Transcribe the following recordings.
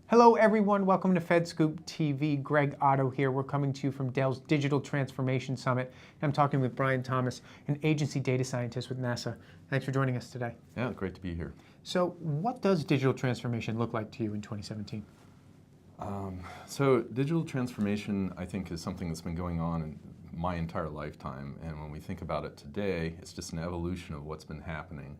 Hello everyone, welcome to FedScoop TV. Greg Otto here. We're coming to you from Dell's Digital Transformation Summit. I'm talking with Brian Thomas, an agency data scientist with NASA. Thanks for joining us today. Yeah, great to be here. So what does digital transformation look like to you in 2017? So digital transformation, I think, is something that's been going on in my entire lifetime. And when we think about it today, it's just an evolution of what's been happening.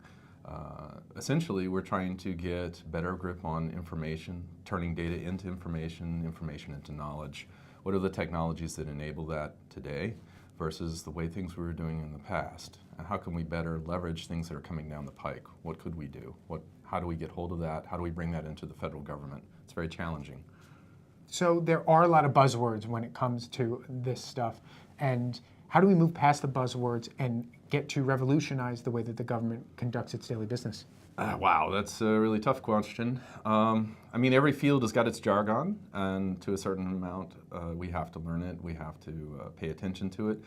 Essentially, we're trying to get better grip on information, turning data into information, information into knowledge. What are the technologies that enable that today versus the way things we were doing in the past? And how can we better leverage things that are coming down the pike? What could we do? How do we get hold of that? How do we bring that into the federal government? It's very challenging. So there are a lot of buzzwords when it comes to this stuff. And how do we move past the buzzwords and get to revolutionize the way that the government conducts its daily business? Wow, that's a really tough question. I mean, every field has got its jargon, and to a certain amount, we have to learn it. We have to pay attention to it.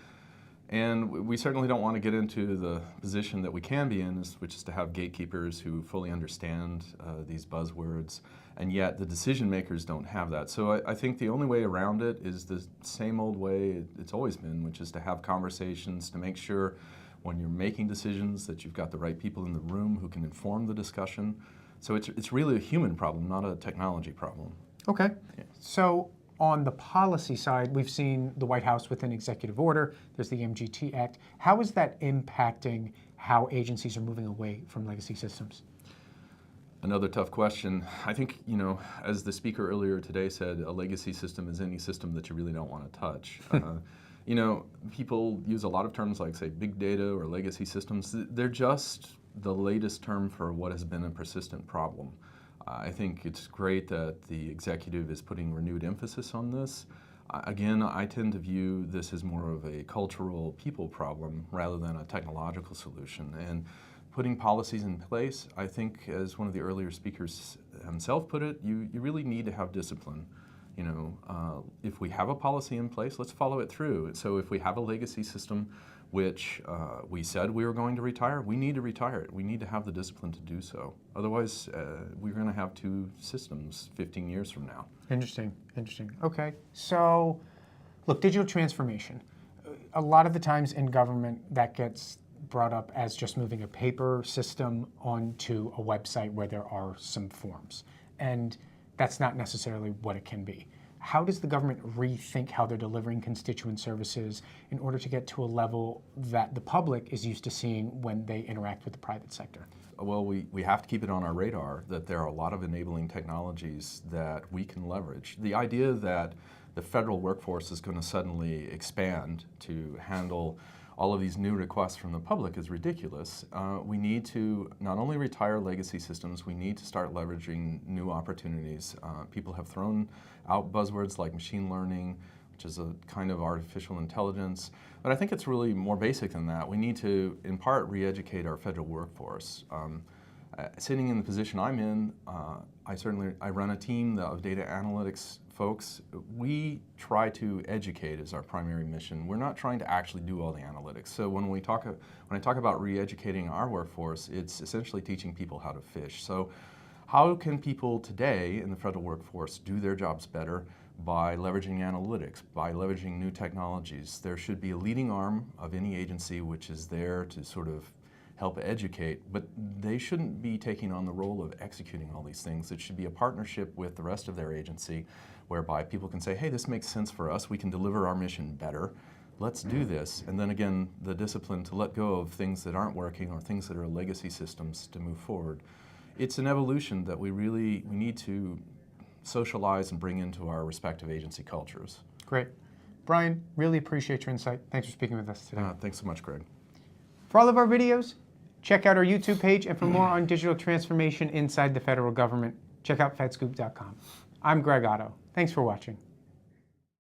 And we certainly don't want to get into the position that we can be in, which is to have gatekeepers who fully understand these buzzwords, and yet the decision makers don't have that. So I think the only way around it is the same old way it's always been, which is to have conversations to make sure when you're making decisions that you've got the right people in the room who can inform the discussion. So it's really a human problem, not a technology problem. Okay. Yeah. So on the policy side, we've seen the White House with an executive order. There's the MGT Act. How is that impacting how agencies are moving away from legacy systems? Another tough question. I think, as the speaker earlier today said, a legacy system is any system that you really don't want to touch. People use a lot of terms like, say, big data or legacy systems. They're just the latest term for what has been a persistent problem. I think it's great that the executive is putting renewed emphasis on this. Again, I tend to view this as more of a cultural people problem rather than a technological solution. And putting policies in place, I think, as one of the earlier speakers himself put it, you really need to have discipline. If we have a policy in place, let's follow it through. So if we have a legacy system which we said we were going to retire, we need to retire it. We need to have the discipline to do so. Otherwise, we're going to have two systems 15 years from now. Interesting, interesting. Okay, so look, digital transformation. A lot of the times in government that gets brought up as just moving a paper system onto a website where there are some forms. And that's not necessarily what it can be. How does the government rethink how they're delivering constituent services in order to get to a level that the public is used to seeing when they interact with the private sector? Well, we have to keep it on our radar that there are a lot of enabling technologies that we can leverage. The idea that the federal workforce is going to suddenly expand to handle all of these new requests from the public is ridiculous. We need to not only retire legacy systems, we need to start leveraging new opportunities. People have thrown out buzzwords like machine learning, which is a kind of artificial intelligence, but I think it's really more basic than that. We need to, in part, re-educate our federal workforce. Sitting in the position I'm in, I run a team of data analytics folks. We try to educate as our primary mission. We're not trying to actually do all the analytics. So when I talk about re-educating our workforce, it's essentially teaching people how to fish. So how can people today in the federal workforce do their jobs better by leveraging analytics, by leveraging new technologies? There should be a leading arm of any agency which is there to sort of help educate, but they shouldn't be taking on the role of executing all these things. It should be a partnership with the rest of their agency whereby people can say, hey, this makes sense for us, we can deliver our mission better, let's do this. And then again, the discipline to let go of things that aren't working or things that are legacy systems to move forward. It's an evolution that we need to socialize and bring into our respective agency cultures. Great. Brian, really appreciate your insight. Thanks for speaking with us today. Thanks so much, Greg. For all of our videos, check out our YouTube page, and for more on digital transformation inside the federal government, check out fedscoop.com. I'm Greg Otto. Thanks for watching.